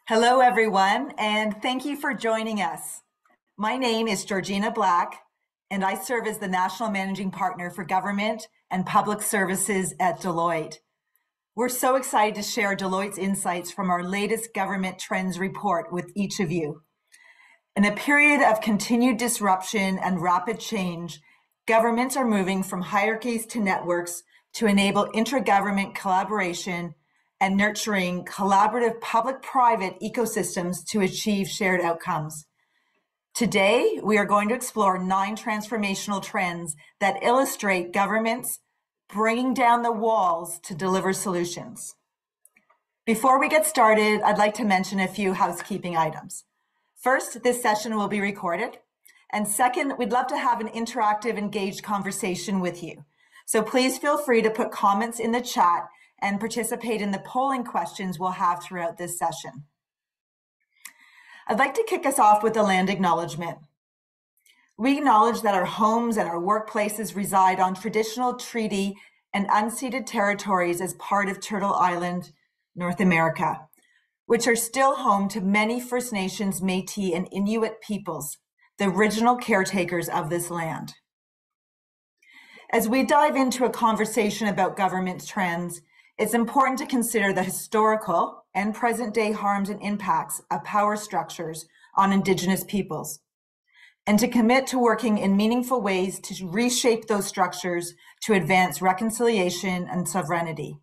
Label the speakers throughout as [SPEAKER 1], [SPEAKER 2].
[SPEAKER 1] Hello, everyone, and thank you for joining us. My name is Georgina Black, and I serve as the National Managing Partner for Government and Public Services at Deloitte. We're so excited to share Deloitte's insights from our latest Government Trends report with each of you. In a period of continued disruption and rapid change, governments are moving from hierarchies to networks to enable intra-government collaboration and nurturing collaborative public-private ecosystems to achieve shared outcomes. Today, we are going to explore 9 transformational trends that illustrate governments bringing down the walls to deliver solutions. Before we get started, I'd like to mention a few housekeeping items. First, this session will be recorded. And second, we'd love to have an interactive, engaged conversation with you. So please feel free to put comments in the chat and participate in the polling questions we'll have throughout this session. I'd like to kick us off with a land acknowledgement. We acknowledge that our homes and our workplaces reside on traditional treaty and unceded territories as part of Turtle Island, North America, which are still home to many First Nations, Métis, and Inuit peoples, the original caretakers of this land. As we dive into a conversation about government trends, it's important to consider the historical and present-day harms and impacts of power structures on Indigenous peoples, and to commit to working in meaningful ways to reshape those structures to advance reconciliation and sovereignty.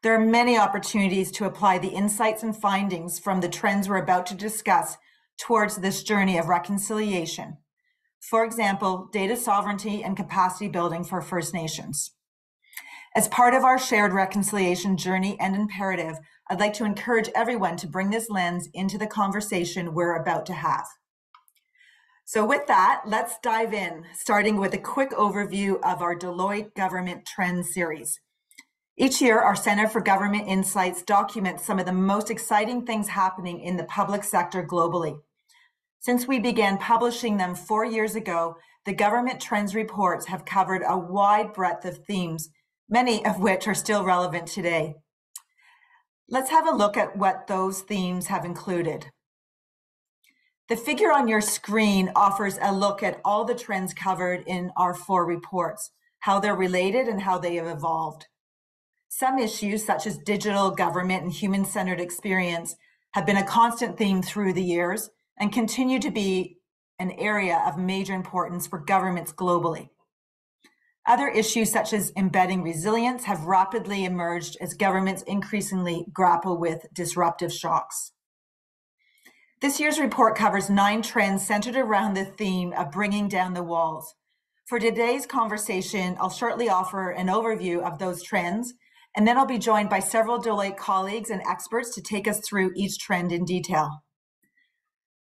[SPEAKER 1] There are many opportunities to apply the insights and findings from the trends we're about to discuss towards this journey of reconciliation. For example, data sovereignty and capacity building for First Nations. As part of our shared reconciliation journey and imperative, I'd like to encourage everyone to bring this lens into the conversation we're about to have. So with that, let's dive in, starting with a quick overview of our Deloitte Government Trends series. Each year, our Center for Government Insights documents some of the most exciting things happening in the public sector globally. Since we began publishing them 4 years ago, the Government Trends reports have covered a wide breadth of themes, many of which are still relevant today. Let's have a look at what those themes have included. The figure on your screen offers a look at all the trends covered in our 4 reports, how they're related and how they have evolved. Some issues, such as digital government and human-centered experience, have been a constant theme through the years and continue to be an area of major importance for governments globally. Other issues such as embedding resilience have rapidly emerged as governments increasingly grapple with disruptive shocks. This year's report covers 9 trends centered around the theme of bringing down the walls. For today's conversation, I'll shortly offer an overview of those trends, and then I'll be joined by several Deloitte colleagues and experts to take us through each trend in detail.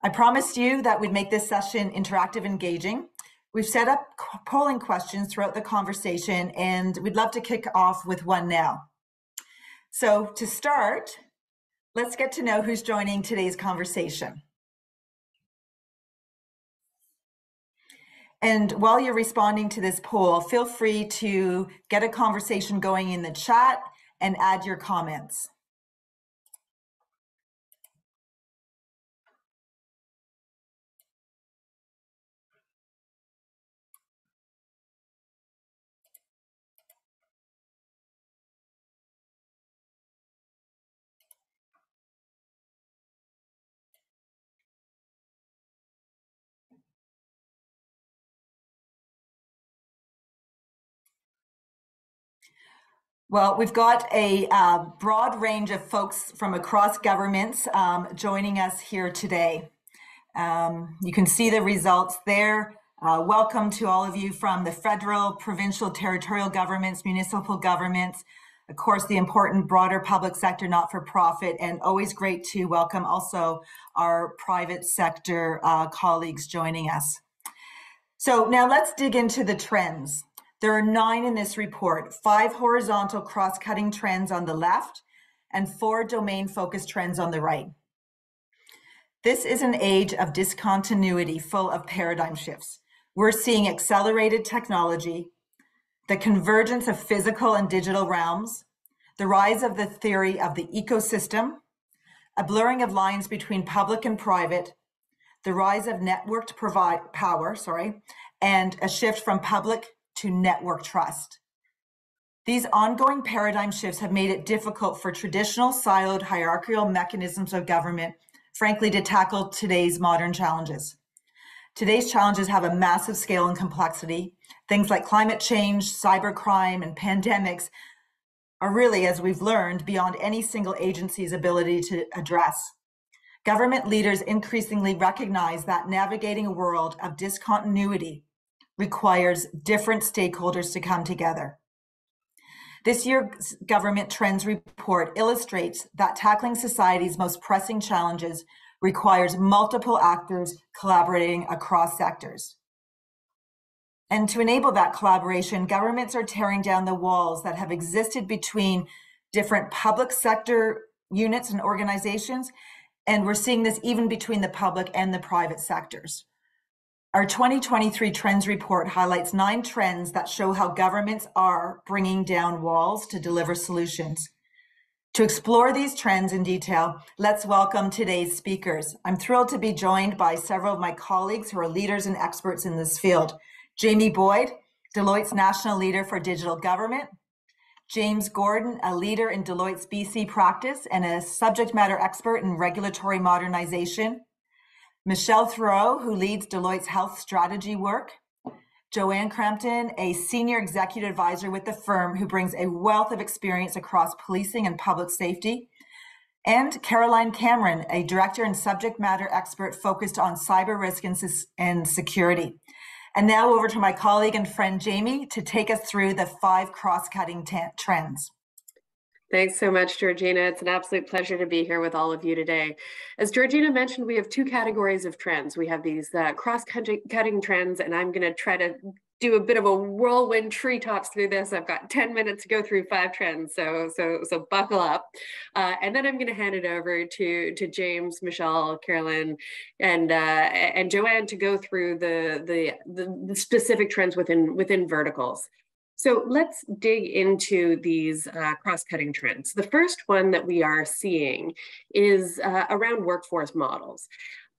[SPEAKER 1] I promised you that we'd make this session interactive and engaging. We've set up polling questions throughout the conversation, and we'd love to kick off with one now. So to start, let's get to know who's joining today's conversation. And while you're responding to this poll, feel free to get a conversation going in the chat and add your comments. Well, we've got a broad range of folks from across governments joining us here today. You can see the results there. Welcome to all of you from the federal, provincial, territorial governments, municipal governments, of course, the important broader public sector, not-for-profit, and always great to welcome also our private sector colleagues joining us. So now let's dig into the trends. There are 9 in this report, 5 horizontal cross-cutting trends on the left and 4 domain-focused trends on the right. This is an age of discontinuity full of paradigm shifts. We're seeing accelerated technology, the convergence of physical and digital realms, the rise of the theory of the ecosystem, a blurring of lines between public and private, the rise of networked power, and a shift from public to network trust. These ongoing paradigm shifts have made it difficult for traditional siloed hierarchical mechanisms of government, frankly, to tackle today's modern challenges. Today's challenges have a massive scale and complexity. Things like climate change, cybercrime, and pandemics are really, as we've learned, beyond any single agency's ability to address. Government leaders increasingly recognize that navigating a world of discontinuity requires different stakeholders to come together. This year's Government Trends Report illustrates that tackling society's most pressing challenges requires multiple actors collaborating across sectors. And to enable that collaboration, governments are tearing down the walls that have existed between different public sector units and organizations, and we're seeing this even between the public and the private sectors. Our 2023 Trends Report highlights 9 trends that show how governments are bringing down walls to deliver solutions. To explore these trends in detail, let's welcome today's speakers. I'm thrilled to be joined by several of my colleagues who are leaders and experts in this field. Jamie Boyd, Deloitte's National Leader for Digital Government. James Gordon, a leader in Deloitte's BC practice and a subject matter expert in regulatory modernization. Michelle Thoreau, who leads Deloitte's health strategy work. Joanne Crampton, a senior executive advisor with the firm who brings a wealth of experience across policing and public safety. And Caroline Cameron, a director and subject matter expert focused on cyber risk and security. And now over to my colleague and friend Jamie to take us through the 5 cross-cutting trends.
[SPEAKER 2] Thanks so much, Georgina. It's an absolute pleasure to be here with all of you today. As Georgina mentioned, we have 2 categories of trends. We have these cross-cutting trends, and I'm going to try to do a bit of a whirlwind treetops through this. I've got 10 minutes to go through 5 trends, so buckle up. And then I'm going to hand it over to James, Michelle, Carolyn, and Joanne to go through the specific trends within verticals. So let's dig into these cross-cutting trends. The first one that we are seeing is around workforce models.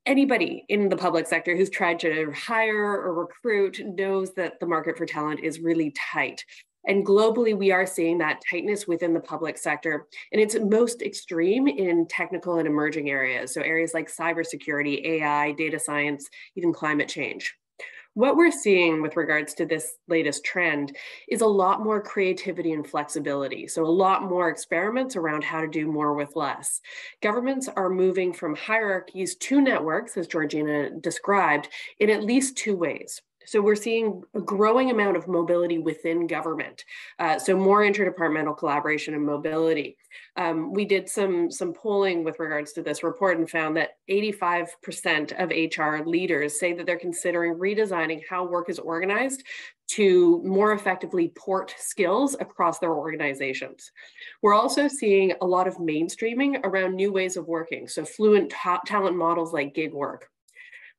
[SPEAKER 2] Anybody in the public sector who's tried to hire or recruit knows that the market for talent is really tight. And globally, we are seeing that tightness within the public sector, and it's most extreme in technical and emerging areas. So areas like cybersecurity, AI, data science, even climate change. What we're seeing with regards to this latest trend is a lot more creativity and flexibility. So a lot more experiments around how to do more with less. Governments are moving from hierarchies to networks, as Georgina described, in at least 2 ways. So we're seeing a growing amount of mobility within government. So more interdepartmental collaboration and mobility. We did some polling with regards to this report and found that 85% of HR leaders say that they're considering redesigning how work is organized to more effectively port skills across their organizations. We're also seeing a lot of mainstreaming around new ways of working. So fluent talent models like gig work.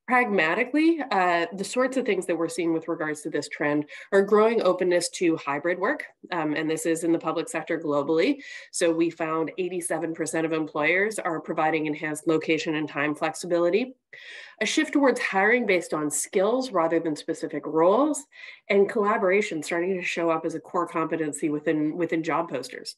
[SPEAKER 2] Pragmatically, the sorts of things that we're seeing with regards to this trend are growing openness to hybrid work, and this is in the public sector globally. So we found 87% of employers are providing enhanced location and time flexibility, a shift towards hiring based on skills rather than specific roles, and collaboration starting to show up as a core competency within job posters.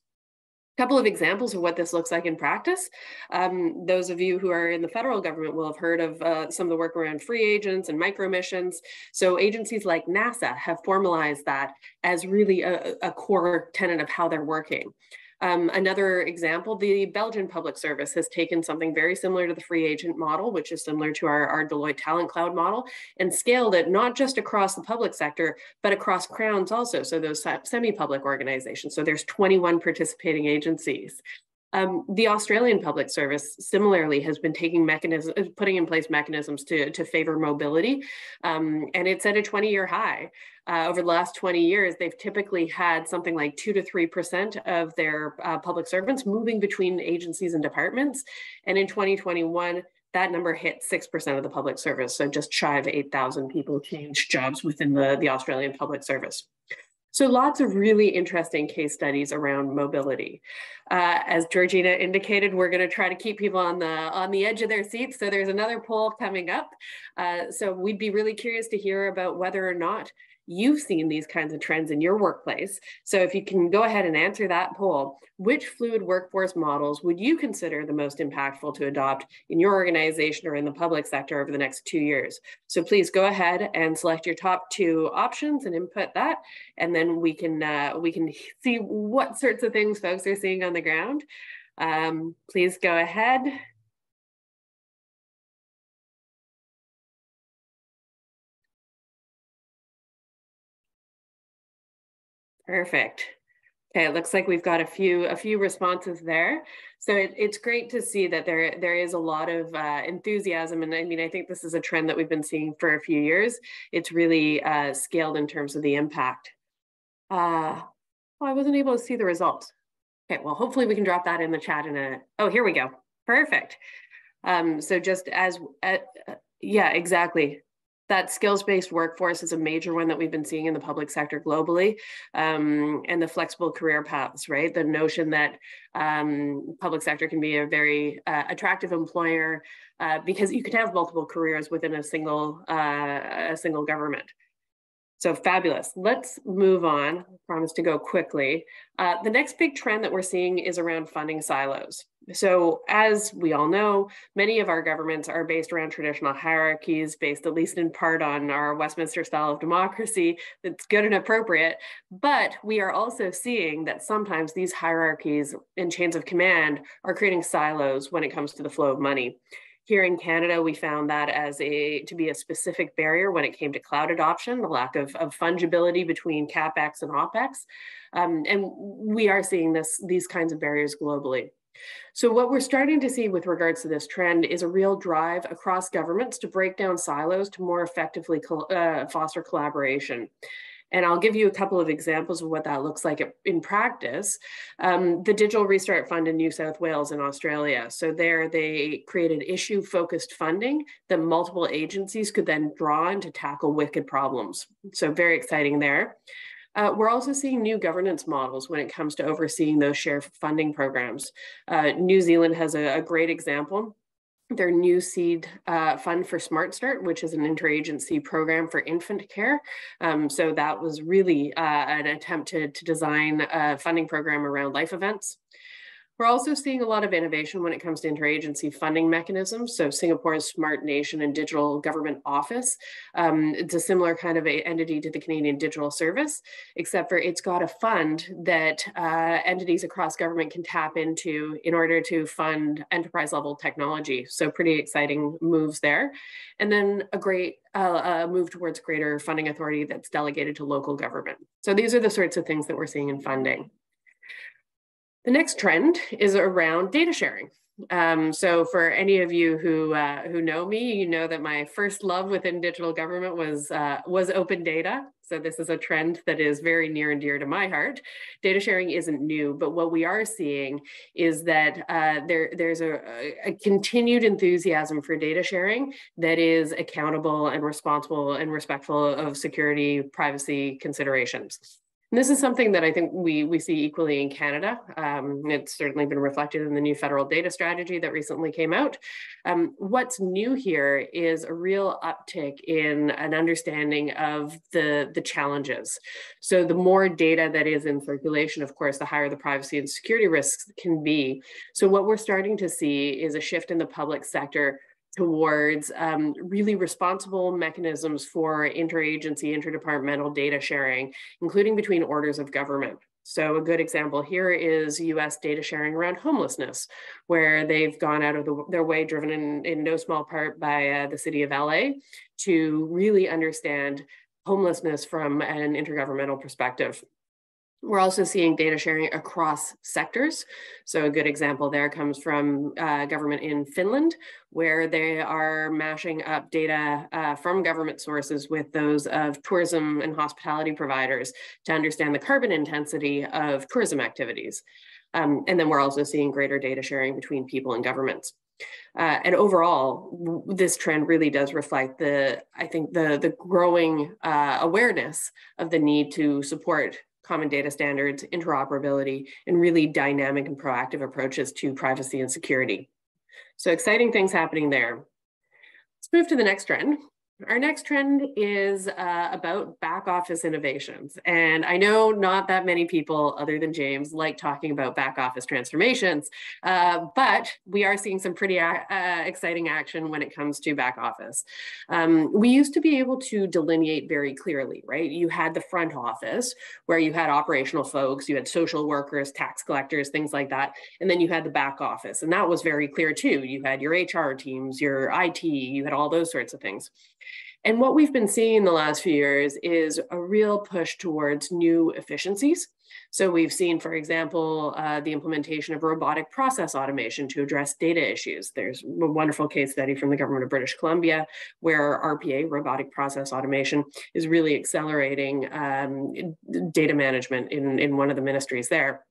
[SPEAKER 2] Couple of examples of what this looks like in practice. Those of you who are in the federal government will have heard of some of the work around free agents and micro missions. So agencies like NASA have formalized that as really a core tenet of how they're working. Another example, the Belgian Public Service has taken something very similar to the free agent model, which is similar to our Deloitte Talent Cloud model, and scaled it not just across the public sector, but across crowns also, so those semi-public organizations. So there's 21 participating agencies. The Australian Public Service similarly has been putting in place mechanisms to favor mobility, and it's at a 20-year high. Over the last 20 years, they've typically had something like 2 to 3% of their public servants moving between agencies and departments, and in 2021, that number hit 6% of the public service, so just shy of 8,000 people changed jobs within the Australian Public Service. So lots of really interesting case studies around mobility. As Georgina indicated, we're going to try to keep people on the edge of their seats. So there's another poll coming up. So we'd be really curious to hear about whether or not you've seen these kinds of trends in your workplace. So if you can go ahead and answer that poll, which fluid workforce models would you consider the most impactful to adopt in your organization or in the public sector over the next 2 years? So please go ahead and select your top 2 options and input that, and then we can see what sorts of things folks are seeing on the ground. Please go ahead. Perfect. Okay, it looks like we've got a few responses there. So it's great to see that there is a lot of enthusiasm, and I mean, I think this is a trend that we've been seeing for a few years. It's really scaled in terms of the impact. Oh, I wasn't able to see the results. Okay, well, hopefully we can drop that in the chat oh, here we go. Perfect. So just yeah, exactly. That skills-based workforce is a major one that we've been seeing in the public sector globally, and the flexible career paths, right? The notion that public sector can be a very attractive employer because you can have multiple careers within a single government. So fabulous. Let's move on. I promise to go quickly. The next big trend that we're seeing is around funding silos. So as we all know, many of our governments are based around traditional hierarchies, based at least in part on our Westminster style of democracy that's good and appropriate. But we are also seeing that sometimes these hierarchies and chains of command are creating silos when it comes to the flow of money. Here in Canada, we found that to be a specific barrier when it came to cloud adoption, the lack of fungibility between CapEx and OpEx. And we are seeing these kinds of barriers globally. So what we're starting to see with regards to this trend is a real drive across governments to break down silos to more effectively foster collaboration. And I'll give you a couple of examples of what that looks like in practice. The Digital Restart Fund in New South Wales in Australia. So there they created issue-focused funding that multiple agencies could then draw on to tackle wicked problems. So very exciting there. We're also seeing new governance models when it comes to overseeing those shared funding programs. New Zealand has a great example. Their new seed fund for Smart Start, which is an interagency program for infant care. So that was really an attempt to design a funding program around life events. We're also seeing a lot of innovation when it comes to interagency funding mechanisms. So Singapore's Smart Nation and Digital Government Office, it's a similar kind of entity to the Canadian Digital Service, except for it's got a fund that entities across government can tap into in order to fund enterprise level technology. So pretty exciting moves there. And then a great move towards greater funding authority that's delegated to local government. So these are the sorts of things that we're seeing in funding. The next trend is around data sharing. So for any of you who know me, you know that my first love within digital government was open data. So this is a trend that is very near and dear to my heart. Data sharing isn't new, but what we are seeing is that there's a continued enthusiasm for data sharing that is accountable and responsible and respectful of security, privacy considerations. And this is something that I think we see equally in Canada. It's certainly been reflected in the new federal data strategy that recently came out. What's new here is a real uptick in an understanding of the challenges. So the more data that is in circulation, of course, the higher the privacy and security risks can be. So what we're starting to see is a shift in the public sector towards really responsible mechanisms for interagency, interdepartmental data sharing, including between orders of government. So a good example here is US data sharing around homelessness, where they've gone out of their way, driven in no small part by the city of LA, to really understand homelessness from an intergovernmental perspective. We're also seeing data sharing across sectors. So a good example there comes from government in Finland, where they are mashing up data from government sources with those of tourism and hospitality providers to understand the carbon intensity of tourism activities. And then we're also seeing greater data sharing between people and governments. And overall, this trend really does reflect the growing awareness of the need to support common data standards, interoperability, and really dynamic and proactive approaches to privacy and security. So exciting things happening there. Let's move to the next trend. Our next trend is about back office innovations. And I know not that many people other than James like talking about back office transformations, but we are seeing some pretty exciting action when it comes to back office. We used to be able to delineate very clearly, right? You had the front office where you had operational folks, you had social workers, tax collectors, things like that. And then you had the back office. And that was very clear too. You had your HR teams, your IT, you had all those sorts of things. And what we've been seeing in the last few years is a real push towards new efficiencies. So we've seen, for example, the implementation of robotic process automation to address data issues. There's a wonderful case study from the government of British Columbia where RPA, robotic process automation, is really accelerating data management in one of the ministries there.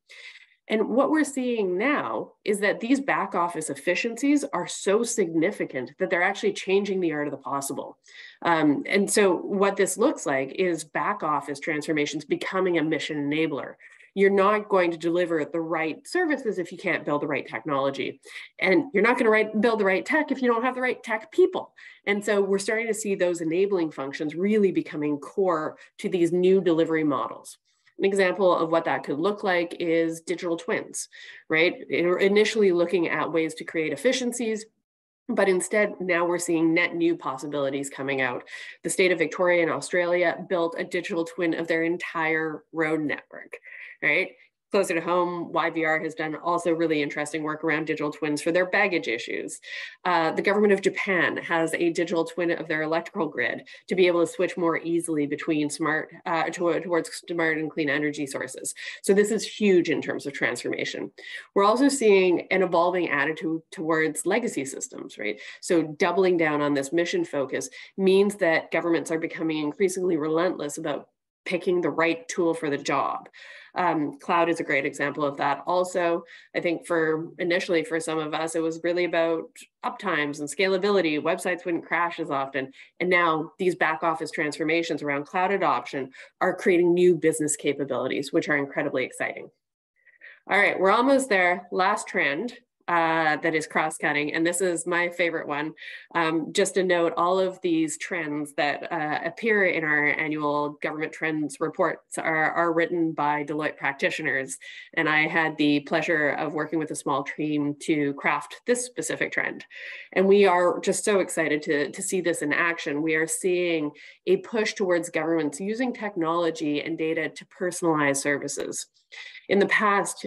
[SPEAKER 2] And what we're seeing now is that these back office efficiencies are so significant that they're actually changing the art of the possible. And so what this looks like is back office transformations becoming a mission enabler. You're not going to deliver the right services if you can't build the right technology. And you're not going to build the right tech if you don't have the right tech people. And so we're starting to see those enabling functions really becoming core to these new delivery models. An example of what that could look like is digital twins, right? Initially looking at ways to create efficiencies, but instead now we're seeing net new possibilities coming out. The state of Victoria in Australia built a digital twin of their entire road network, right? Closer to home, YVR has done also really interesting work around digital twins for their baggage issues. The government of Japan has a digital twin of their electrical grid to be able to switch more easily between towards smart and clean energy sources. So this is huge in terms of transformation. We're also seeing an evolving attitude towards legacy systems, right? So doubling down on this mission focus means that governments are becoming increasingly relentless about picking the right tool for the job. Cloud is a great example of that. Also, I think initially for some of us, it was really about uptimes and scalability. Websites wouldn't crash as often. And now these back office transformations around cloud adoption are creating new business capabilities, which are incredibly exciting. All right, we're almost there. Last trend. That is cross-cutting, and this is my favorite one. Just to note, all of these trends that appear in our annual government trends reports are written by Deloitte practitioners, and I had the pleasure of working with a small team to craft this specific trend. And we are just so excited to see this in action. We are seeing a push towards governments using technology and data to personalize services. In the past,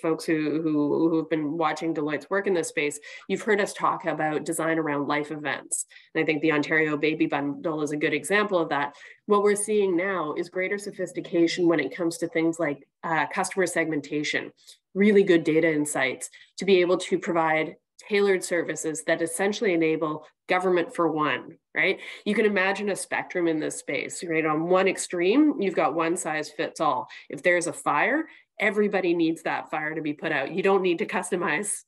[SPEAKER 2] folks who've been watching Deloitte's work in this space, you've heard us talk about design around life events. And I think the Ontario Baby Bundle is a good example of that. What we're seeing now is greater sophistication when it comes to things like customer segmentation, really good data insights to be able to provide tailored services that essentially enable government for one, right? You can imagine a spectrum in this space, right? On one extreme, you've got one size fits all. If there's a fire, everybody needs that fire to be put out. You don't need to customize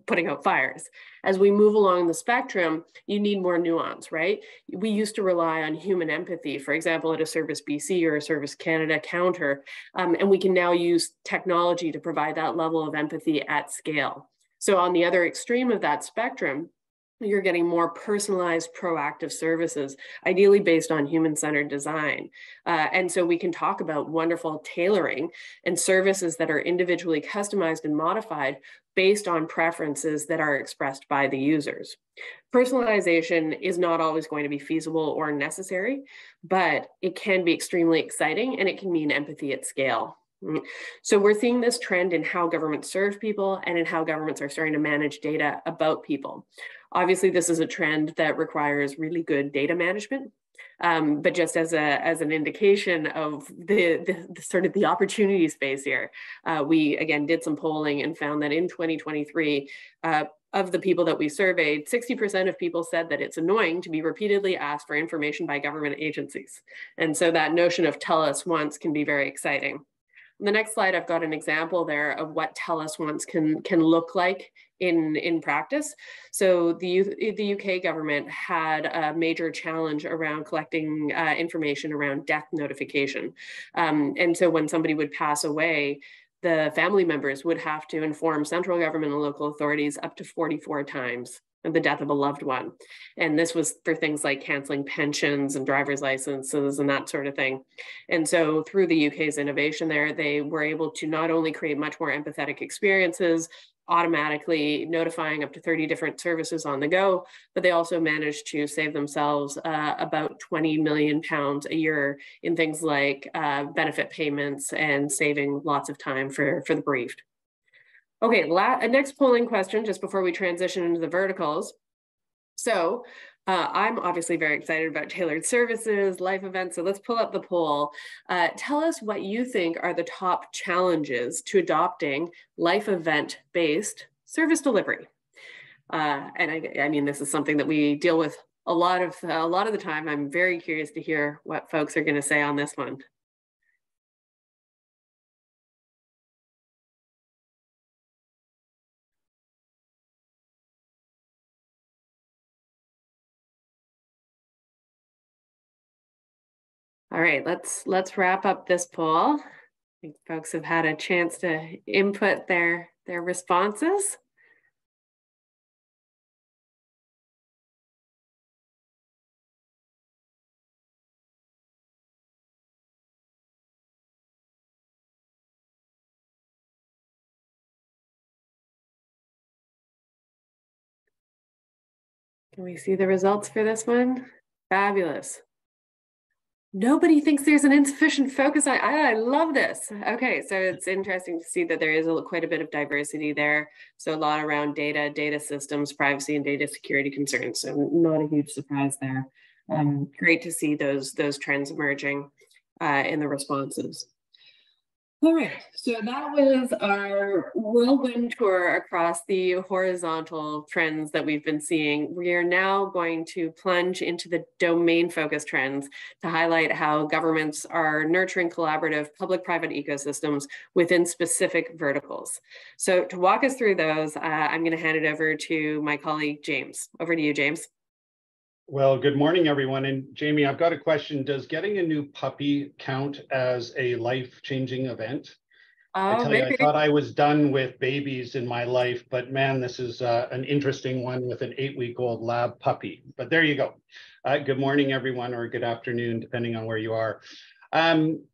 [SPEAKER 2] putting out fires. As we move along the spectrum, you need more nuance, right? We used to rely on human empathy, for example, at a Service BC or a Service Canada counter, and we can now use technology to provide that level of empathy at scale. So on the other extreme of that spectrum, you're getting more personalized, proactive services, ideally based on human-centered design. And so we can talk about wonderful tailoring and services that are individually customized and modified based on preferences that are expressed by the users. Personalization is not always going to be feasible or necessary, but it can be extremely exciting and it can mean empathy at scale. So we're seeing this trend in how governments serve people and in how governments are starting to manage data about people. Obviously, this is a trend that requires really good data management. But just as an indication of the sort of the opportunity space here, we again did some polling and found that in 2023, of the people that we surveyed, 60% of people said that it's annoying to be repeatedly asked for information by government agencies. And so that notion of tell us once can be very exciting. On the next slide, I've got an example there of what tell us once can look like in practice. So the UK government had a major challenge around collecting information around death notification. And so when somebody would pass away, the family members would have to inform central government and local authorities up to 44 times of the death of a loved one. And this was for things like canceling pensions and driver's licenses and that sort of thing. And so through the UK's innovation there, they were able to not only create much more empathetic experiences, automatically notifying up to 30 different services on the go, but they also managed to save themselves about £20 million a year in things like benefit payments and saving lots of time for the bereaved. Okay, next polling question, just before we transition into the verticals. So I'm obviously very excited about tailored services, life events. So let's pull up the poll. Tell us what you think are the top challenges to adopting life event-based service delivery. And I mean, this is something that we deal with a lot of the time. I'm very curious to hear what folks are going to say on this one. All right, let's wrap up this poll. I think folks have had a chance to input their responses. Can we see the results for this one? Fabulous. Nobody thinks there's an insufficient focus. I love this. Okay, so it's interesting to see that there is quite a bit of diversity there. So a lot around data systems, privacy, and data security concerns. So not a huge surprise there. Great to see those trends emerging in the responses. All right, so that was our whirlwind tour across the horizontal trends that we've been seeing. We are now going to plunge into the domain-focused trends to highlight how governments are nurturing collaborative public-private ecosystems within specific verticals. So to walk us through those, I'm going to hand it over to my colleague, James. Over to you, James.
[SPEAKER 3] Well, good morning, everyone. And Jamie, I've got a question. Does getting a new puppy count as a life-changing event? I tell you, I thought I was done with babies in my life, but man, this is an interesting one with an 8-week-old lab puppy. But there you go. Good morning, everyone, or good afternoon, depending on where you are.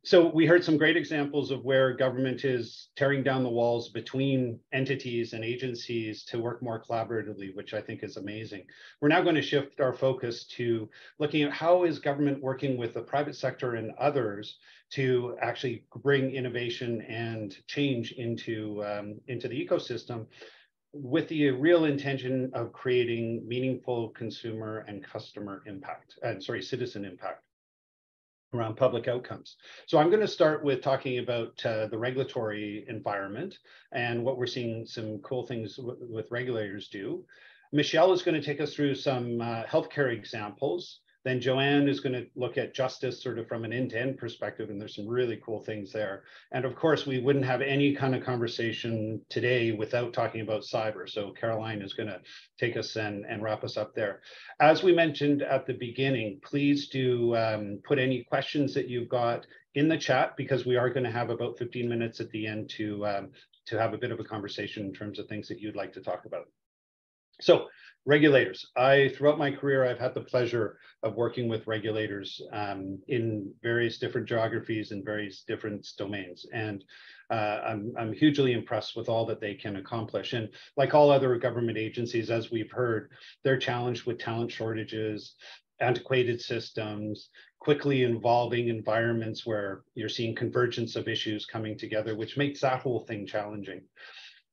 [SPEAKER 3] So we heard some great examples of where government is tearing down the walls between entities and agencies to work more collaboratively, which I think is amazing. We're now going to shift our focus to looking at how is government working with the private sector and others to actually bring innovation and change into the ecosystem with the real intention of creating meaningful consumer and customer impact, citizen impact around public outcomes. So I'm going to start with talking about the regulatory environment and what we're seeing some cool things with regulators do. Michelle is going to take us through some healthcare examples. Then Joanne is going to look at justice sort of from an end-to-end perspective, and there's some really cool things there. And of course, we wouldn't have any kind of conversation today without talking about cyber. So Caroline is going to take us and wrap us up there. As we mentioned at the beginning, please do put any questions that you've got in the chat, because we are going to have about 15 minutes at the end to have a bit of a conversation in terms of things that you'd like to talk about. So regulators, throughout my career, I've had the pleasure of working with regulators in various different geographies and various different domains. And I'm hugely impressed with all that they can accomplish. And like all other government agencies, as we've heard, they're challenged with talent shortages, antiquated systems, quickly evolving environments where you're seeing convergence of issues coming together, which makes that whole thing challenging.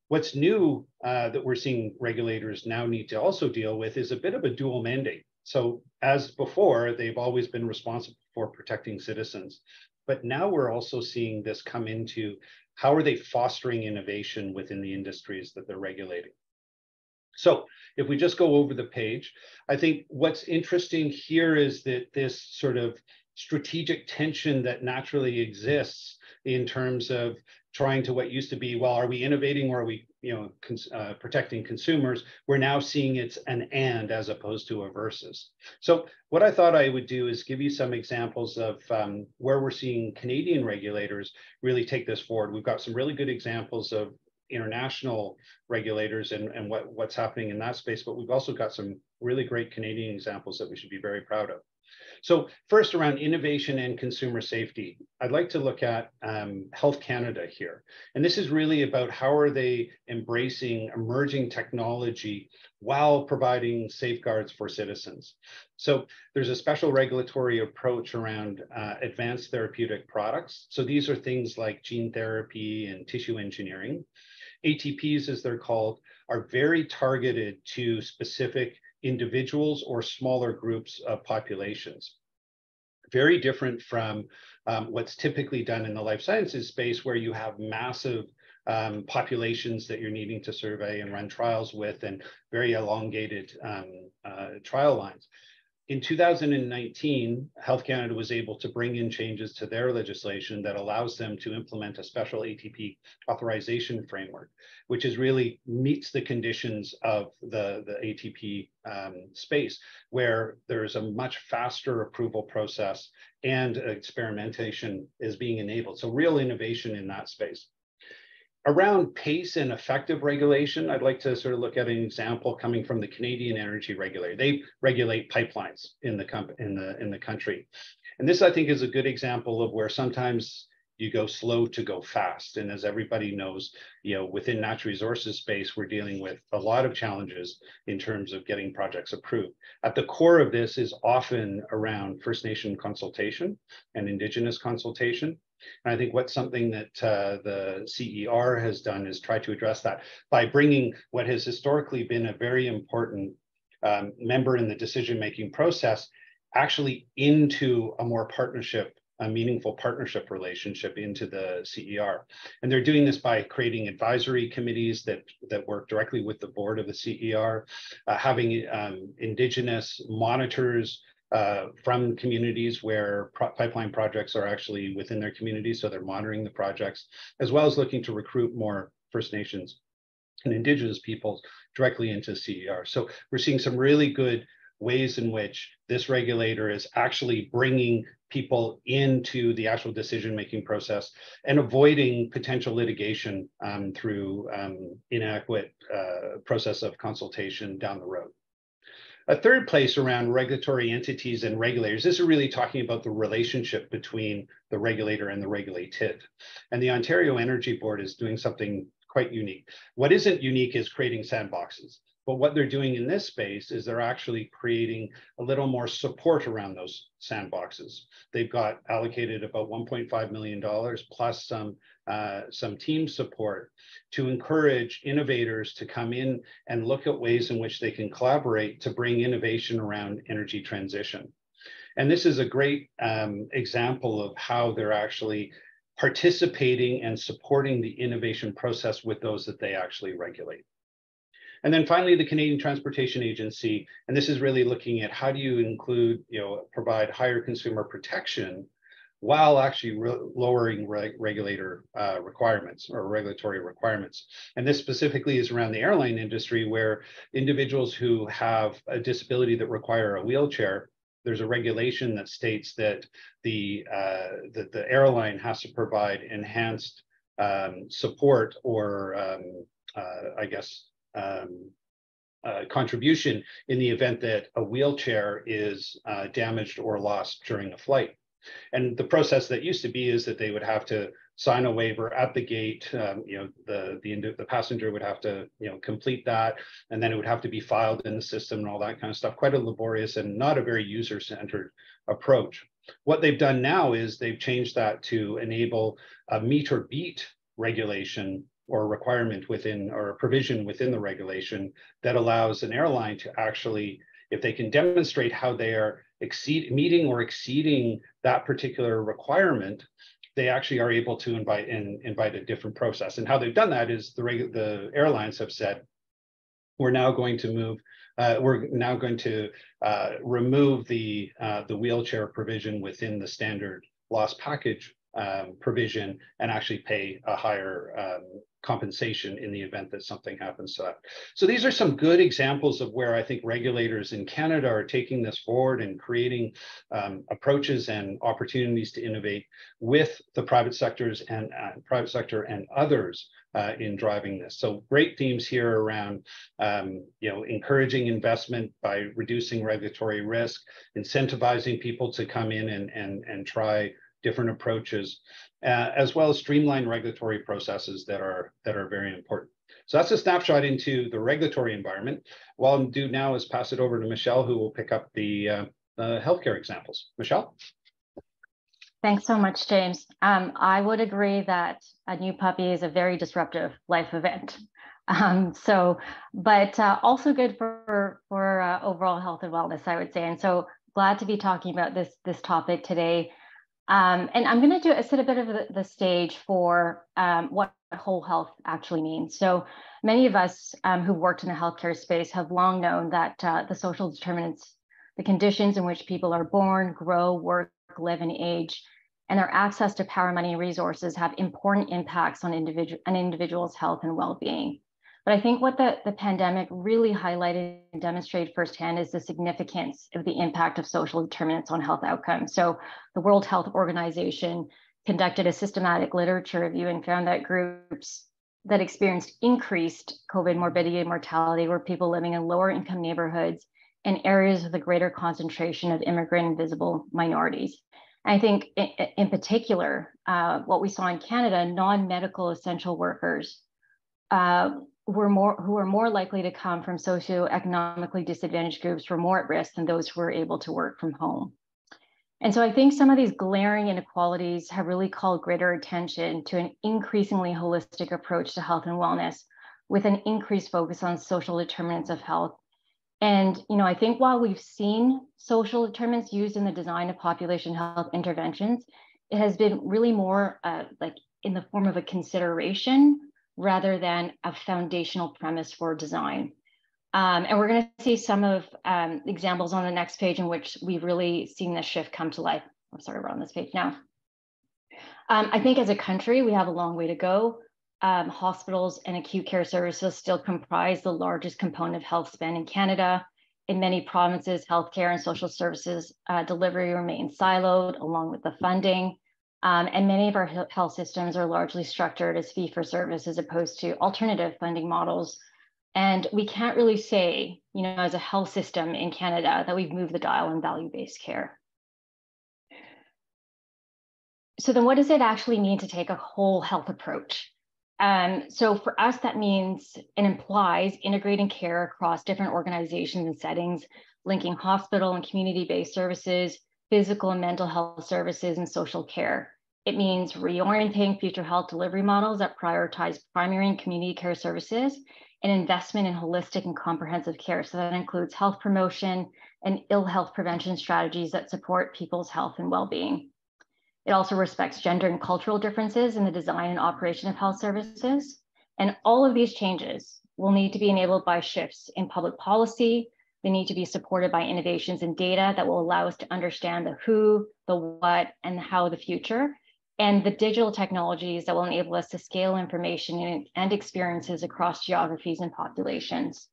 [SPEAKER 3] What's new that we're seeing regulators now need to also deal with is a bit of a dual mandate. So as before, they've always been responsible for protecting citizens, but now we're also seeing this come into how are they fostering innovation within the industries that they're regulating. So if we just go over the page, I think what's interesting here is that this sort of strategic tension that naturally exists in terms of trying to what used to be, well, are we innovating or are we, protecting consumers? We're now seeing it's an and as opposed to a versus. So what I thought I would do is give you some examples of where we're seeing Canadian regulators really take this forward. We've got some really good examples of international regulators and what's happening in that space, but we've also got some really great Canadian examples that we should be very proud of. So first, around innovation and consumer safety, I'd like to look at Health Canada here. And this is really about how are they embracing emerging technology while providing safeguards for citizens. So there's a special regulatory approach around advanced therapeutic products. So these are things like gene therapy and tissue engineering. ATPs, as they're called, are very targeted to specific individuals or smaller groups of populations. Very different from what's typically done in the life sciences space, where you have massive populations that you're needing to survey and run trials with, and very elongated trial lines. In 2019, Health Canada was able to bring in changes to their legislation that allows them to implement a special ATP authorization framework, which is really meets the conditions of the ATP space, where there's a much faster approval process and experimentation is being enabled. So real innovation in that space. Around pace and effective regulation, I'd like to sort of look at an example coming from the Canadian Energy Regulator. They regulate pipelines in the country. And this, I think, is a good example of where sometimes you go slow to go fast. And as everybody knows, within natural resources space, we're dealing with a lot of challenges in terms of getting projects approved. At the core of this is often around First Nation consultation and Indigenous consultation. And I think what's something that the CER has done is try to address that by bringing what has historically been a very important member in the decision-making process actually into a more a meaningful partnership relationship into the CER. And they're doing this by creating advisory committees that work directly with the board of the CER, having Indigenous monitors from communities where pipeline projects are actually within their communities, so they're monitoring the projects, as well as looking to recruit more First Nations and Indigenous peoples directly into CER. So we're seeing some really good ways in which this regulator is actually bringing people into the actual decision-making process and avoiding potential litigation through inadequate process of consultation down the road. A third place around regulatory entities and regulators, this is really talking about the relationship between the regulator and the regulated. And the Ontario Energy Board is doing something quite unique. What isn't unique is creating sandboxes. But what they're doing in this space is they're actually creating a little more support around those sandboxes. They've got allocated about $1.5 million plus some team support to encourage innovators to come in and look at ways in which they can collaborate to bring innovation around energy transition. And this is a great example of how they're actually participating and supporting the innovation process with those that they actually regulate. And then finally, the Canadian Transportation Agency, and this is really looking at how do you include, provide higher consumer protection while actually lowering regulator requirements or regulatory requirements. And this specifically is around the airline industry, where individuals who have a disability that require a wheelchair, there's a regulation that states that the airline has to provide enhanced support or contribution in the event that a wheelchair is damaged or lost during a flight. And the process that used to be is that they would have to sign a waiver at the gate. The passenger would have to complete that, and then it would have to be filed in the system and all that kind of stuff. Quite a laborious and not a very user-centered approach. What they've done now is they've changed that to enable a meet or beat regulation or requirement within, or a provision within the regulation that allows an airline to actually, if they can demonstrate how they are meeting or exceeding that particular requirement, they actually are able to invite a different process. And how they've done that is the airlines have said, we're now going to remove the wheelchair provision within the standard loss package provision and actually pay a higher compensation in the event that something happens to that. So these are some good examples of where I think regulators in Canada are taking this forward and creating approaches and opportunities to innovate with the private sector and others in driving this. So great themes here around encouraging investment by reducing regulatory risk, incentivizing people to come in and try different approaches, as well as streamlined regulatory processes that are very important. So that's a snapshot into the regulatory environment. What I'll do now is pass it over to Michelle, who will pick up the healthcare examples. Michelle?
[SPEAKER 4] Thanks so much, James. I would agree that a new puppy is a very disruptive life event. But also good for overall health and wellness, I would say. And so glad to be talking about this topic today. And I'm going to set a bit of the stage for what whole health actually means. So many of us who've worked in the healthcare space have long known that the social determinants, the conditions in which people are born, grow, work, live, and age, and their access to power, money, and resources have important impacts on an individual's health and well-being. But I think what the pandemic really highlighted and demonstrated firsthand is the significance of the impact of social determinants on health outcomes. So the World Health Organization conducted a systematic literature review and found that groups that experienced increased COVID morbidity and mortality were people living in lower income neighborhoods and areas with a greater concentration of immigrant and visible minorities. I think in particular, what we saw in Canada, non-medical essential workers who are more likely to come from socioeconomically disadvantaged groups were more at risk than those who were able to work from home. And so I think some of these glaring inequalities have really called greater attention to an increasingly holistic approach to health and wellness with an increased focus on social determinants of health. And, I think while we've seen social determinants used in the design of population health interventions, it has been really more like in the form of a consideration rather than a foundational premise for design. And we're going to see some of examples on the next page in which we've really seen this shift come to life. I'm sorry, we're on this page now. I think as a country, we have a long way to go. Hospitals and acute care services still comprise the largest component of health spend in Canada. In many provinces, healthcare and social services delivery remains siloed along with the funding. And many of our health systems are largely structured as fee-for-service as opposed to alternative funding models. And we can't really say, as a health system in Canada, that we've moved the dial in value-based care. So then what does it actually mean to take a whole health approach? So for us, that means and implies integrating care across different organizations and settings, linking hospital and community-based services, physical and mental health services, and social care. It means reorienting future health delivery models that prioritize primary and community care services and investment in holistic and comprehensive care. So that includes health promotion and ill health prevention strategies that support people's health and well-being. It also respects gender and cultural differences in the design and operation of health services. And all of these changes will need to be enabled by shifts in public policy. They need to be supported by innovations in data that will allow us to understand the who, the what, and how the future, and the digital technologies that will enable us to scale information and experiences across geographies and populations.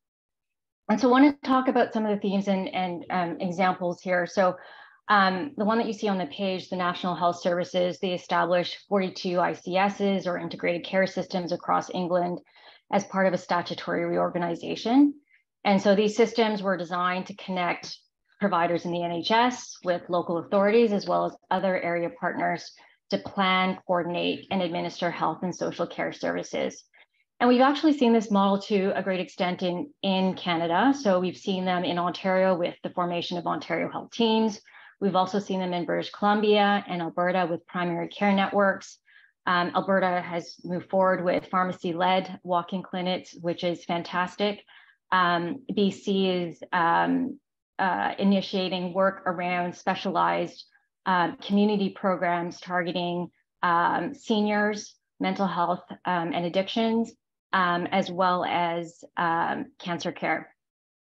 [SPEAKER 4] And so I want to talk about some of the themes and examples here. So the one that you see on the page, the National Health Services, they established 42 ICSs or integrated care systems across England as part of a statutory reorganization. And so these systems were designed to connect providers in the NHS with local authorities, as well as other area partners to plan, coordinate, and administer health and social care services. And we've actually seen this model to a great extent in Canada. So we've seen them in Ontario with the formation of Ontario Health Teams. We've also seen them in British Columbia and Alberta with primary care networks. Alberta has moved forward with pharmacy-led walk-in clinics, which is fantastic. BC is initiating work around specialized community programs targeting seniors, mental health and addictions, as well as cancer care.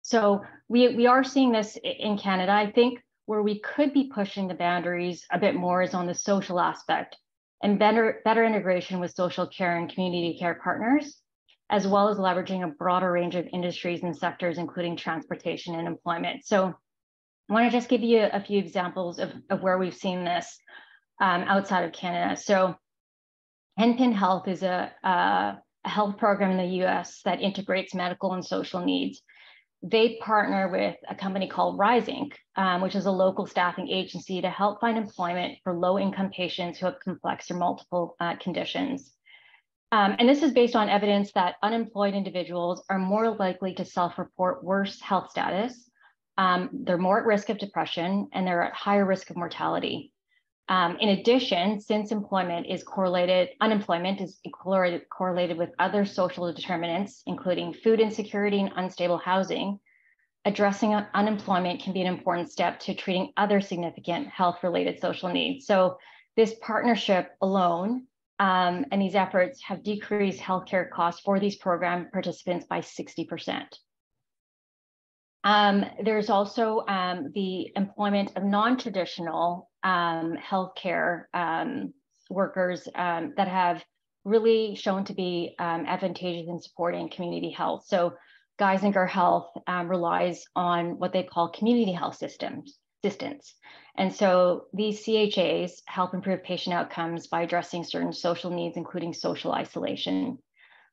[SPEAKER 4] So we are seeing this in Canada. I think where we could be pushing the boundaries a bit more is on the social aspect and better integration with social care and community care partners, as well as leveraging a broader range of industries and sectors, including transportation and employment. So I want to just give you a few examples of where we've seen this outside of Canada. So Henpin Health is a health program in the US that integrates medical and social needs. They partner with a company called Rise Inc., which is a local staffing agency to help find employment for low-income patients who have complex or multiple conditions. And this is based on evidence that unemployed individuals are more likely to self-report worse health status. They're more at risk of depression, and they're at higher risk of mortality. In addition, since unemployment is correlated with other social determinants, including food insecurity and unstable housing, addressing unemployment can be an important step to treating other significant health-related social needs. So this partnership alone and these efforts have decreased healthcare costs for these program participants by 60%. There's also the employment of non-traditional healthcare workers that have really shown to be advantageous in supporting community health. So Geisinger Health relies on what they call community health assistance. And so these CHAs help improve patient outcomes by addressing certain social needs, including social isolation.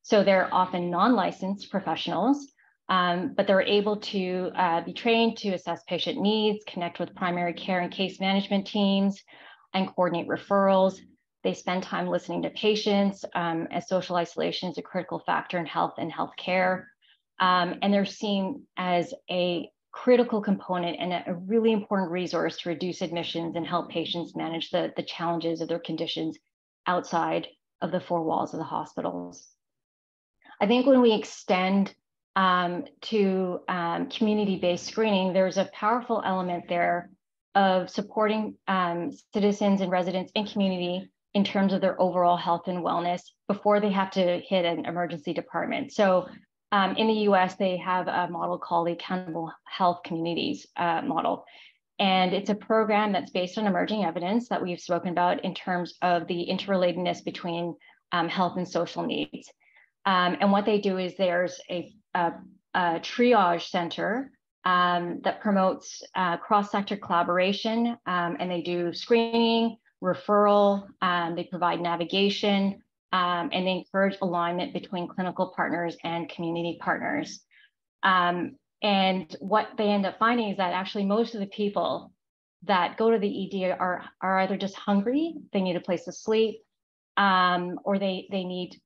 [SPEAKER 4] So they're often non-licensed professionals, but they're able to be trained to assess patient needs, connect with primary care and case management teams, and coordinate referrals. They spend time listening to patients, as social isolation is a critical factor in health and healthcare. And they're seen as a critical component and a really important resource to reduce admissions and help patients manage the challenges of their conditions outside of the four walls of the hospitals. I think when we extend to community-based screening, there's a powerful element there of supporting citizens and residents in community in terms of their overall health and wellness before they have to hit an emergency department. So in the US, they have a model called the Accountable Health Communities model. And it's a program that's based on emerging evidence that we've spoken about in terms of the interrelatedness between health and social needs. And what they do is there's a triage center that promotes cross-sector collaboration, and they do screening, referral, they provide navigation, and they encourage alignment between clinical partners and community partners. And what they end up finding is that actually most of the people that go to the ED are either just hungry, they need a place to sleep, or they need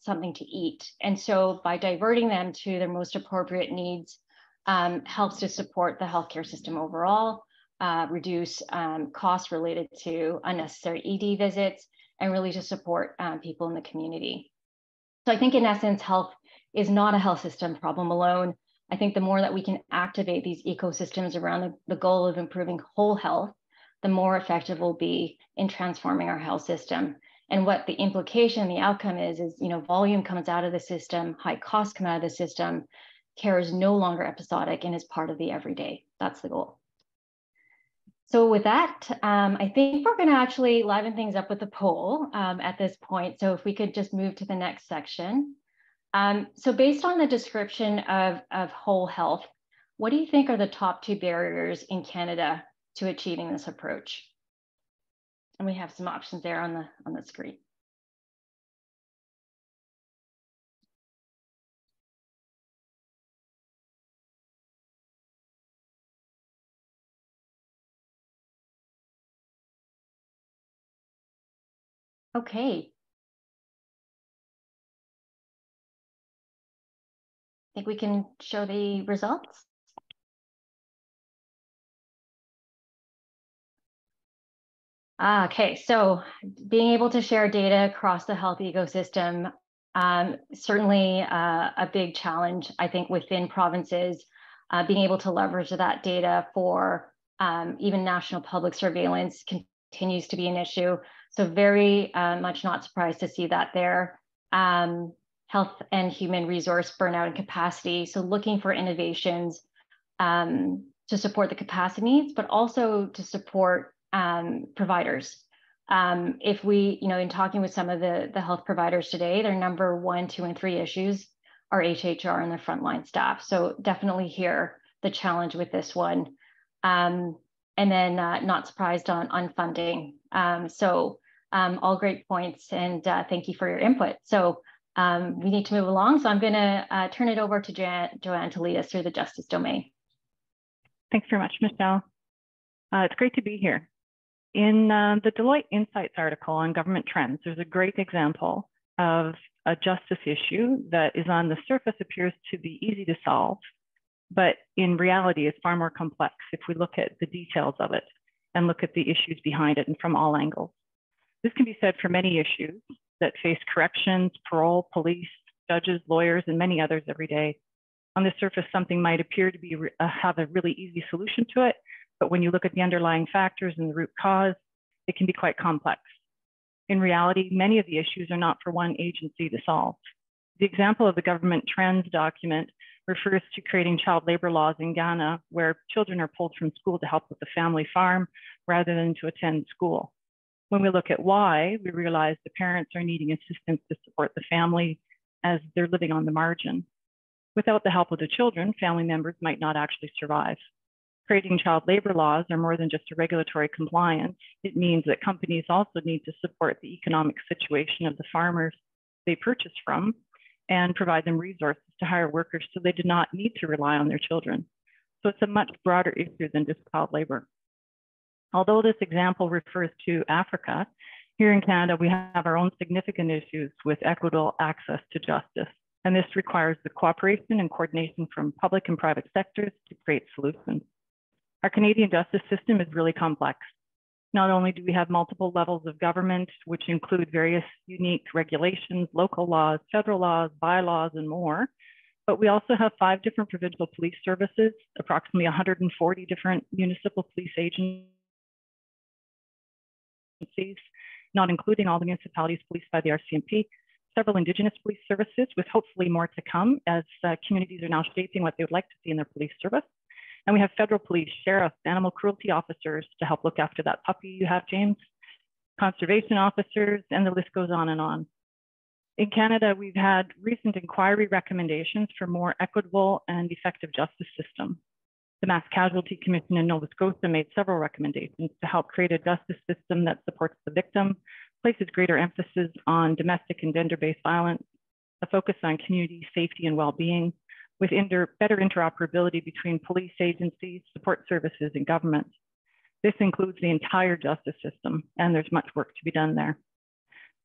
[SPEAKER 4] something to eat. And so by diverting them to their most appropriate needs helps to support the healthcare system overall, reduce costs related to unnecessary ED visits, and really to support people in the community. So I think in essence, health is not a health system problem alone. I think the more that we can activate these ecosystems around the goal of improving whole health, the more effective we'll be in transforming our health system. And what the implication, the outcome is, volume comes out of the system, high costs come out of the system, care is no longer episodic and is part of the everyday. That's the goal. So with that, I think we're going to actually liven things up with the poll at this point. So if we could just move to the next section. So based on the description of whole health, what do you think are the top 2 barriers in Canada to achieving this approach? And we have some options there on the screen. Okay. I think we can show the results. Okay, so being able to share data across the health ecosystem, certainly a big challenge, I think, within provinces, being able to leverage that data for even national public surveillance continues to be an issue. So very much not surprised to see that there. Health and human resource burnout and capacity. So looking for innovations to support the capacity needs, but also to support providers If we, in talking with some of the health providers today, their number 1, 2, and 3 issues are HHR and their frontline staff. So definitely hear the challenge with this one. And then not surprised on funding. All great points, and thank you for your input. So we need to move along. So I'm going to turn it over to Joanne to lead us through the justice domain.
[SPEAKER 5] Thanks very much, Michelle. It's great to be here. In the Deloitte Insights article on government trends, there's a great example of a justice issue that is on the surface appears to be easy to solve, but in reality is far more complex if we look at the details of it and look at the issues behind it and from all angles. This can be said for many issues that face corrections, parole, police, judges, lawyers, and many others every day. On the surface, something might appear to be have a really easy solution to it, but when you look at the underlying factors and the root cause, it can be quite complex. In reality, many of the issues are not for one agency to solve. The example of the government trends document refers to creating child labor laws in Ghana, where children are pulled from school to help with the family farm rather than to attend school. When we look at why, we realize the parents are needing assistance to support the family as they're living on the margin. Without the help of the children, family members might not actually survive. Creating child labor laws are more than just a regulatory compliance. It means that companies also need to support the economic situation of the farmers they purchase from and provide them resources to hire workers so they do not need to rely on their children. So it's a much broader issue than just child labor. Although this example refers to Africa, here in Canada, we have our own significant issues with equitable access to justice. And this requires the cooperation and coordination from public and private sectors to create solutions. Our Canadian justice system is really complex. Not only do we have multiple levels of government, which include various unique regulations, local laws, federal laws, bylaws, and more, but we also have 5 different provincial police services, approximately 140 different municipal police agencies, not including all the municipalities policed by the RCMP, several Indigenous police services, with hopefully more to come as communities are now shaping what they would like to see in their police service. And we have federal police, sheriffs, animal cruelty officers to help look after that puppy you have, James, conservation officers, and the list goes on and on. In Canada, we've had recent inquiry recommendations for more equitable and effective justice system. The Mass Casualty Commission in Nova Scotia made several recommendations to help create a justice system that supports the victim, places greater emphasis on domestic and gender-based violence, a focus on community safety and well-being, with better interoperability between police agencies, support services, and government. This includes the entire justice system, and there's much work to be done there.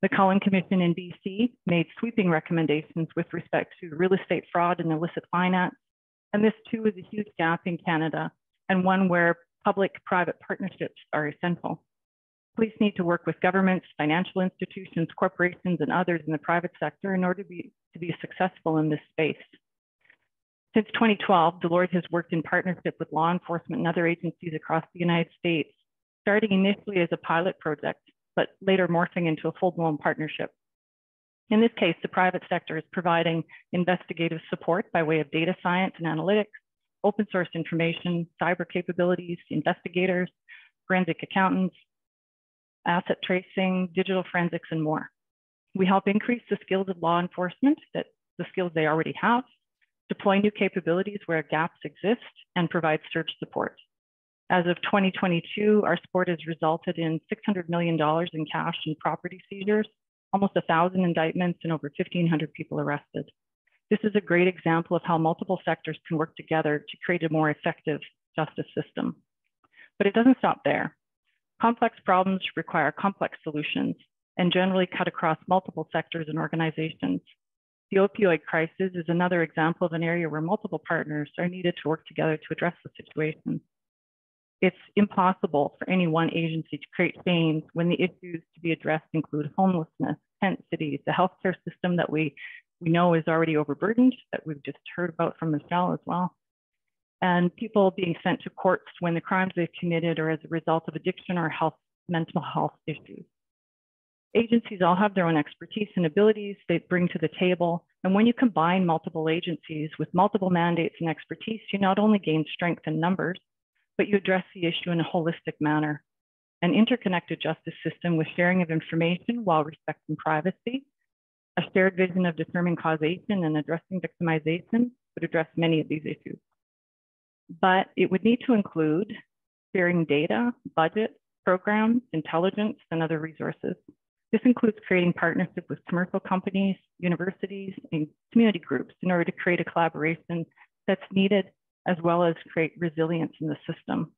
[SPEAKER 5] The Cullen Commission in BC made sweeping recommendations with respect to real estate fraud and illicit finance, and this too is a huge gap in Canada, and one where public-private partnerships are essential. Police need to work with governments, financial institutions, corporations, and others in the private sector in order to be successful in this space. Since 2012, Deloitte has worked in partnership with law enforcement and other agencies across the United States, starting initially as a pilot project, but later morphing into a full-blown partnership. In this case, the private sector is providing investigative support by way of data science and analytics, open source information, cyber capabilities, investigators, forensic accountants, asset tracing, digital forensics, and more. We help increase the skills of law enforcement, the skills they already have, deploy new capabilities where gaps exist, and provide search support. As of 2022, our support has resulted in $600 million in cash and property seizures, almost 1,000 indictments, and over 1,500 people arrested. This is a great example of how multiple sectors can work together to create a more effective justice system. But it doesn't stop there. Complex problems require complex solutions and generally cut across multiple sectors and organizations. The opioid crisis is another example of an area where multiple partners are needed to work together to address the situation. It's impossible for any one agency to create change when the issues to be addressed include homelessness, tent cities, the healthcare system that we know is already overburdened, that we've just heard about from Michelle as well, and people being sent to courts when the crimes they've committed are as a result of addiction or mental health issues. Agencies all have their own expertise and abilities they bring to the table. And when you combine multiple agencies with multiple mandates and expertise, you not only gain strength in numbers, but you address the issue in a holistic manner. an interconnected justice system with sharing of information while respecting privacy, a shared vision of determining causation and addressing victimization would address many of these issues. But it would need to include sharing data, budget, programs, intelligence, and other resources. This includes creating partnerships with commercial companies, universities, and community groups in order to create a collaboration that's needed, as well as create resilience in the system.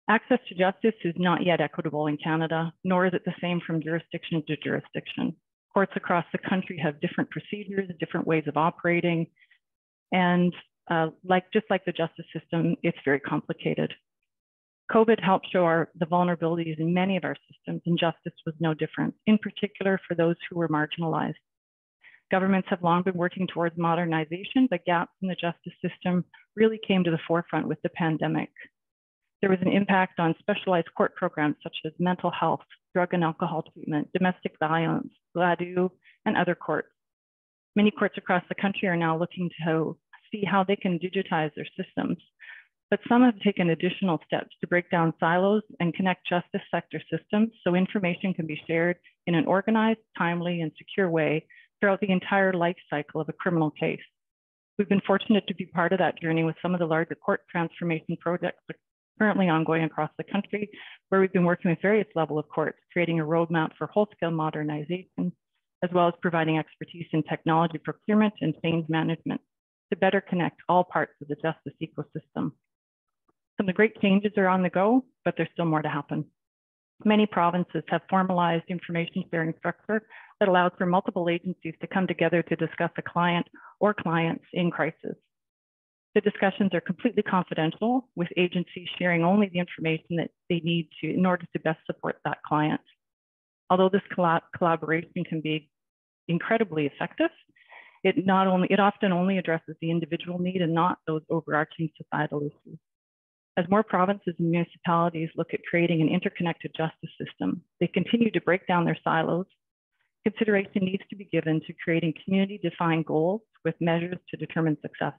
[SPEAKER 5] Access to justice is not yet equitable in Canada, nor is it the same from jurisdiction to jurisdiction. Courts across the country have different procedures, different ways of operating, and just like the justice system, it's very complicated. COVID helped show the vulnerabilities in many of our systems, and justice was no different, in particular for those who were marginalized. Governments have long been working towards modernization, but gaps in the justice system really came to the forefront with the pandemic. There was an impact on specialized court programs such as mental health, drug and alcohol treatment, domestic violence, GLADU, and other courts. Many courts across the country are now looking to see how they can digitize their systems, but some have taken additional steps to break down silos and connect justice sector systems so information can be shared in an organized, timely, and secure way throughout the entire life cycle of a criminal case. We've been fortunate to be part of that journey with some of the larger court transformation projects currently ongoing across the country, where we've been working with various levels of courts, creating a roadmap for whole-scale modernization, as well as providing expertise in technology procurement and change management to better connect all parts of the justice ecosystem. Some of the great changes are on the go, but there's still more to happen. Many provinces have formalized information sharing structure that allows for multiple agencies to come together to discuss a client or clients in crisis. The discussions are completely confidential, with agencies sharing only the information that they need to in order to best support that client. Although this collaboration can be incredibly effective, it often only addresses the individual need and not those overarching societal issues. As more provinces and municipalities look at creating an interconnected justice system, they continue to break down their silos. Consideration needs to be given to creating community-defined goals with measures to determine success.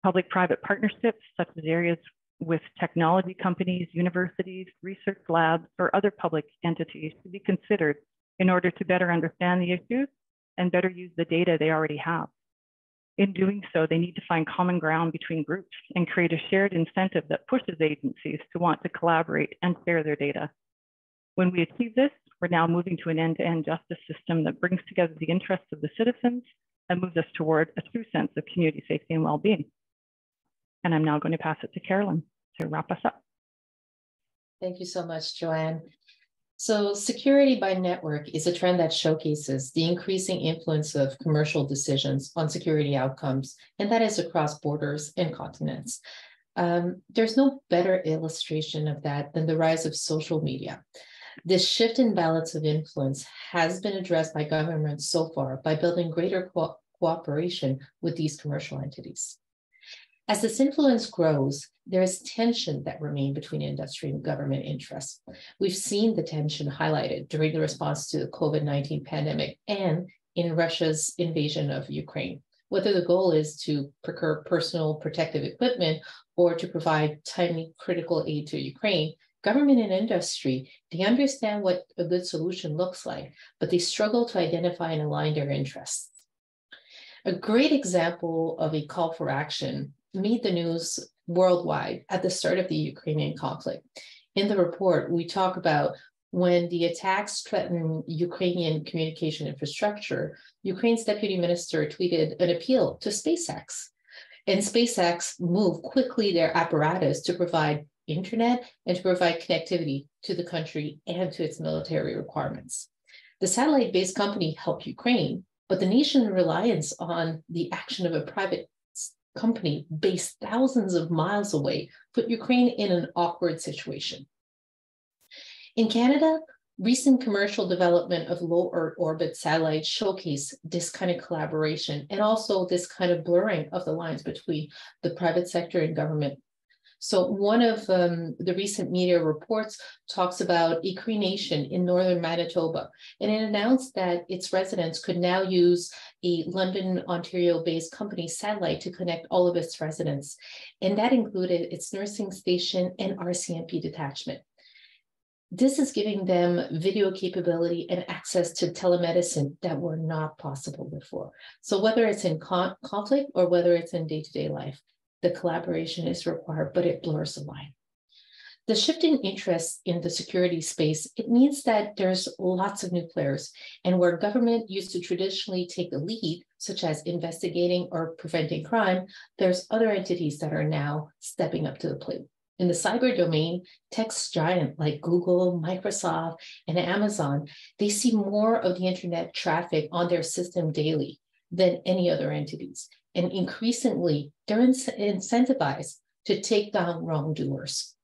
[SPEAKER 5] Public-private partnerships, such as areas with technology companies, universities, research labs, or other public entities, should be considered in order to better understand the issues and better use the data they already have. In doing so, they need to find common ground between groups and create a shared incentive that pushes agencies to want to collaborate and share their data. When we achieve this, we're now moving to an end-to-end justice system that brings together the interests of the citizens and moves us toward a true sense of community safety and well-being. And I'm now going to pass it to Carolyn to wrap us up.
[SPEAKER 6] Thank you so much, Joanne. So security by network is a trend that showcases the increasing influence of commercial decisions on security outcomes, and that is across borders and continents. There's no better illustration of that than the rise of social media. This shift in balance of influence has been addressed by governments so far by building greater cooperation with these commercial entities. As this influence grows, there is tension that remains between industry and government interests. We've seen the tension highlighted during the response to the COVID-19 pandemic and in Russia's invasion of Ukraine. Whether the goal is to procure personal protective equipment or to provide timely critical aid to Ukraine, government and industry, they understand what a good solution looks like, but they struggle to identify and align their interests. A great example of a call for action made the news worldwide at the start of the Ukrainian conflict. In the report, we talk about when the attacks threatened Ukrainian communication infrastructure, Ukraine's deputy minister tweeted an appeal to SpaceX. And SpaceX moved quickly their apparatus to provide internet and to provide connectivity to the country and to its military requirements. The satellite-based company helped Ukraine, but the nation's reliance on the action of a private company based thousands of miles away put Ukraine in an awkward situation. In Canada, recent commercial development of low Earth orbit satellites showcase this kind of collaboration and also this kind of blurring of the lines between the private sector and government. So one of the recent media reports talks about a Cree Nation in northern Manitoba, and it announced that its residents could now use a London, Ontario-based company satellite to connect all of its residents. And that included its nursing station and RCMP detachment. This is giving them video capability and access to telemedicine that were not possible before. So whether it's in conflict or whether it's in day-to-day life, the collaboration is required, but it blurs the line. The shifting interest in the security space, it means that there's lots of new players, and where government used to traditionally take the lead, such as investigating or preventing crime, there's other entities that are now stepping up to the plate. In the cyber domain, tech giants like Google, Microsoft, and Amazon, they see more of the internet traffic on their system daily than any other entities. And increasingly, they're incentivized to take down wrongdoers.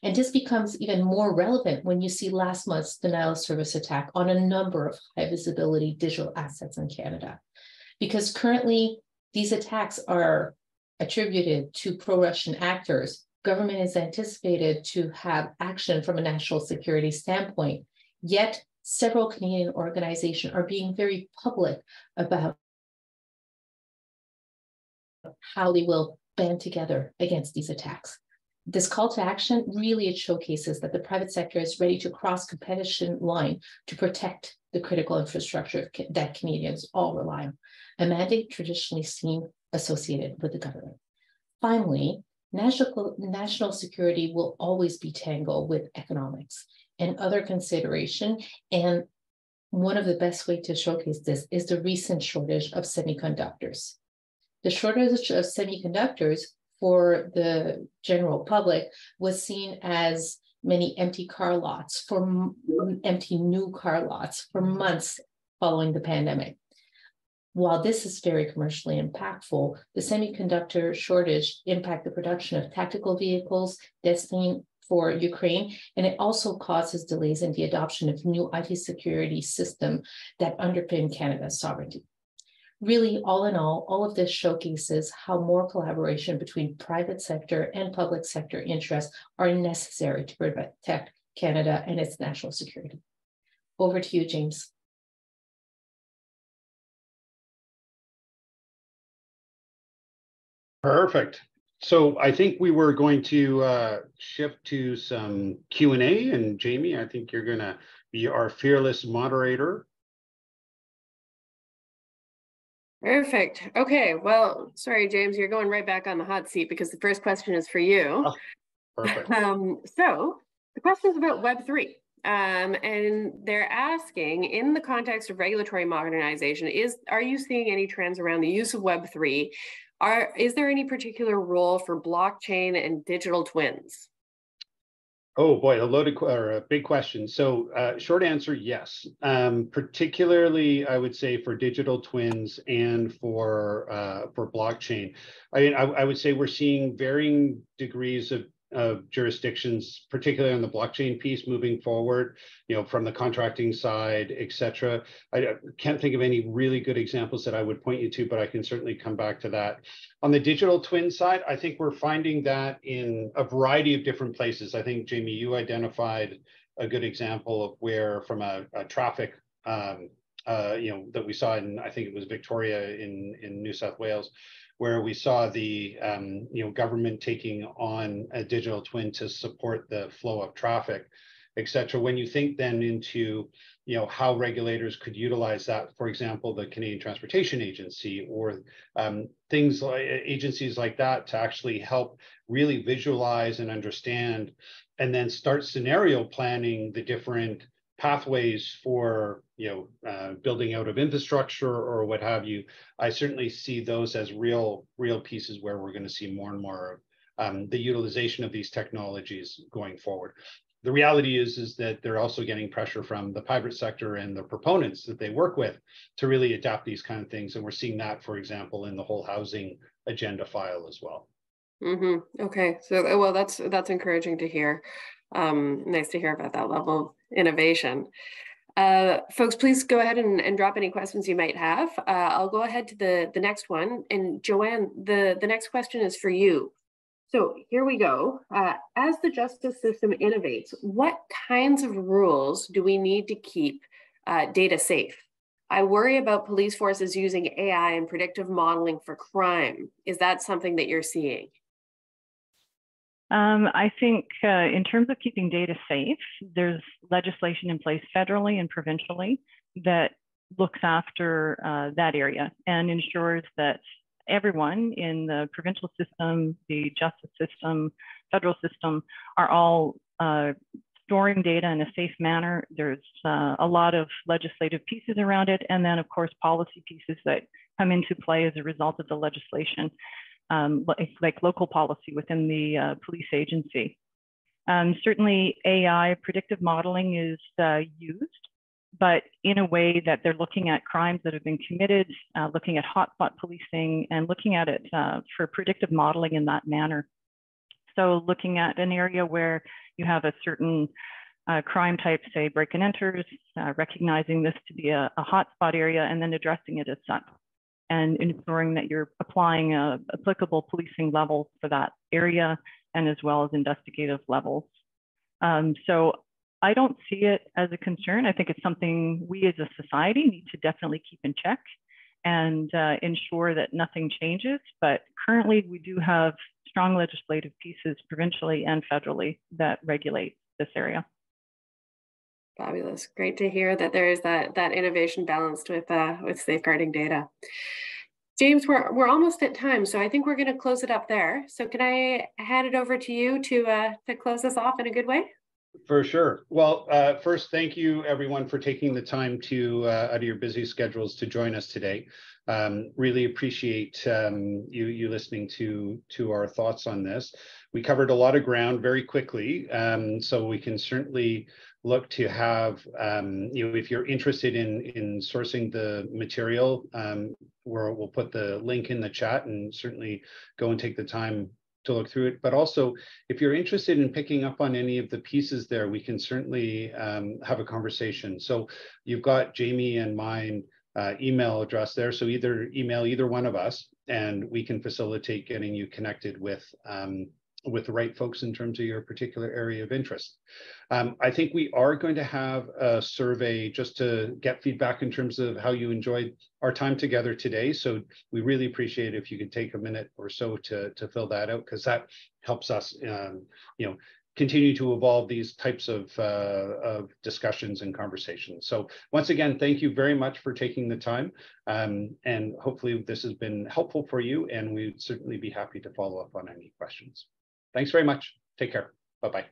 [SPEAKER 6] And this becomes even more relevant when you see last month's denial of service attack on a number of high visibility digital assets in Canada. Because currently, these attacks are attributed to pro-Russian actors. Government is anticipated to have action from a national security standpoint, yet several Canadian organizations are being very public about how they will band together against these attacks. This call to action really, it showcases that the private sector is ready to cross competition line to protect the critical infrastructure that Canadians all rely on, a mandate traditionally seen associated with the government. Finally, national security will always be tangled with economics and other consideration. And one of the best ways to showcase this is the recent shortage of semiconductors. The shortage of semiconductors for the general public was seen as many empty new car lots for months following the pandemic. While this is very commercially impactful, the semiconductor shortage impacted the production of tactical vehicles destined for Ukraine, and it also causes delays in the adoption of new IT security systems that underpin Canada's sovereignty. Really, all in all of this showcases how more collaboration between private sector and public sector interests are necessary to protect Canada and its national security. Over to you, James.
[SPEAKER 3] Perfect. So I think we were going to shift to some Q&A, and Jamie, I think you're going to be our fearless moderator.
[SPEAKER 2] Perfect. Okay. Well, sorry, James, you're going right back on the hot seat because the first question is for you.
[SPEAKER 3] Oh, perfect.
[SPEAKER 2] So the question is about Web3. And they're asking, in the context of regulatory modernization, are you seeing any trends around the use of Web3? Is there any particular role for blockchain and digital twins?
[SPEAKER 3] Oh boy, a big question. So short answer, yes. Particularly, I would say for digital twins and for blockchain. I would say we're seeing varying degrees of jurisdictions, particularly on the blockchain piece, moving forward, from the contracting side, et cetera. I can't think of any really good examples that I would point you to, but I can certainly come back to that. On the digital twin side, I think we're finding that in a variety of different places. I think, Jamie, you identified a good example of where from a traffic, that we saw in, I think it was Victoria in New South Wales, where we saw the government taking on a digital twin to support the flow of traffic, et cetera. When you think then into how regulators could utilize that, for example, the Canadian Transportation Agency or things like agencies like that to actually help really visualize and understand, and then start scenario planning the different pathways for building out of infrastructure or what have you. I certainly see those as real pieces where we're going to see more and more of the utilization of these technologies going forward. The reality is that they're also getting pressure from the private sector and the proponents that they work with to really adapt these kind of things. And we're seeing that, for example, in the whole housing agenda file as well.
[SPEAKER 2] Mm-hmm. Okay, so well, that's encouraging to hear. Nice to hear about that level of innovation. Folks, please go ahead and drop any questions you might have. I'll go ahead to the next one. And Joanne, the next question is for you. So here we go. As the justice system innovates, what kinds of rules do we need to keep data safe? I worry about police forces using AI and predictive modeling for crime. Is that something that you're seeing?
[SPEAKER 5] I think in terms of keeping data safe, there's legislation in place federally and provincially that looks after that area and ensures that everyone in the provincial system, the justice system, federal system are all storing data in a safe manner. There's a lot of legislative pieces around it, and then of course policy pieces that come into play as a result of the legislation. Like local policy within the police agency. Certainly AI predictive modeling is used, but in a way that they're looking at crimes that have been committed, looking at hotspot policing, and looking at it for predictive modeling in that manner. So looking at an area where you have a certain crime type, say break and enters, recognizing this to be a hotspot area and then addressing it as such, and ensuring that you're applying applicable policing levels for that area and as well as investigative levels. So I don't see it as a concern. I think it's something we as a society need to definitely keep in check and ensure that nothing changes. But currently we do have strong legislative pieces provincially and federally that regulate this area.
[SPEAKER 2] Fabulous. Great to hear that there is that innovation balanced with safeguarding data. James, we're almost at time, so I think we're going to close it up there. So can I hand it over to you to close this off in a good way?
[SPEAKER 3] For sure. Well, first, thank you everyone for taking the time to out of your busy schedules to join us today. Really appreciate you listening to our thoughts on this. We covered a lot of ground very quickly, so we can certainly look to have, if you're interested in sourcing the material, we'll put the link in the chat and certainly go and take the time to look through it. But also, if you're interested in picking up on any of the pieces there, we can certainly have a conversation. So you've got Jamie and mine email address there. So either email either one of us and we can facilitate getting you connected with the right folks in terms of your particular area of interest. I think we are going to have a survey just to get feedback in terms of how you enjoyed our time together today. So we really appreciate if you could take a minute or so to fill that out, because that helps us, continue to evolve these types of discussions and conversations. So once again, thank you very much for taking the time. And hopefully this has been helpful for you, and we'd certainly be happy to follow up on any questions. Thanks very much. Take care. Bye-bye.